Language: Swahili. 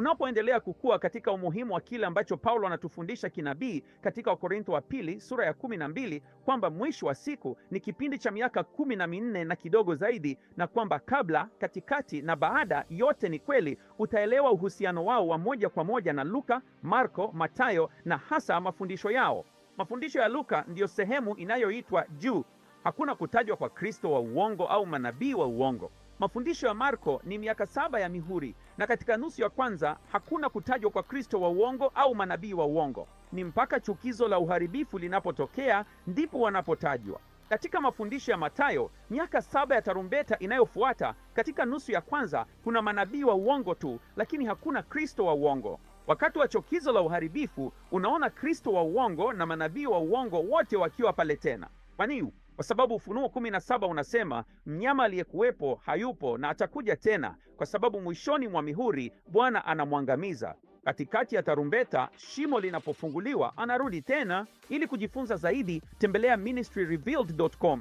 Unapoendelea kukua katika umuhimu wa kile ambacho Paulo anatufundisha kinabii katika Wakorintho wa pili sura ya 12 kwamba mwisho wa siku ni kipindi cha miaka 14 na kidogo zaidi, na kwamba kabla, katikati na baada yote ni kweli, utaelewa uhusiano wao wa moja kwa moja na Luka, Marko, Mathayo na hasa mafundisho yao. Mafundisho ya Luka ndiyo sehemu inayoitwa juu. Hakuna kutajwa kwa Kristo wa uongo au manabii wa uongo. Mafundisho ya Marko ni miaka 7 ya mihuri, na katika nusu ya kwanza hakuna kutajwa kwa Kristo wa uongo au manabii wa uongo. Ni mpaka chukizo la uharibifu linapotokea ndipo wanapotajwa. Katika mafundisho ya Mathayo, miaka 7 ya tarumbeta inayofuata, katika nusu ya kwanza kuna manabii wa uongo tu, lakini hakuna Kristo wa uongo. Wakati wa chukizo la uharibifu, unaona Kristo wa uongo na manabii wa uongo wote wakiwa pale tena. Kwa nini? Kwa sababu Ufunuo 17 unasema mnyama aliyekuwepo hayupo na atakuja tena, kwa sababu mwishoni mwa mihuri Bwana anamwangamiza. Katikati ya tarumbeta, shimo linapofunguliwa, anarudi tena. Ili kujifunza zaidi, tembelea ministryrevealed.com.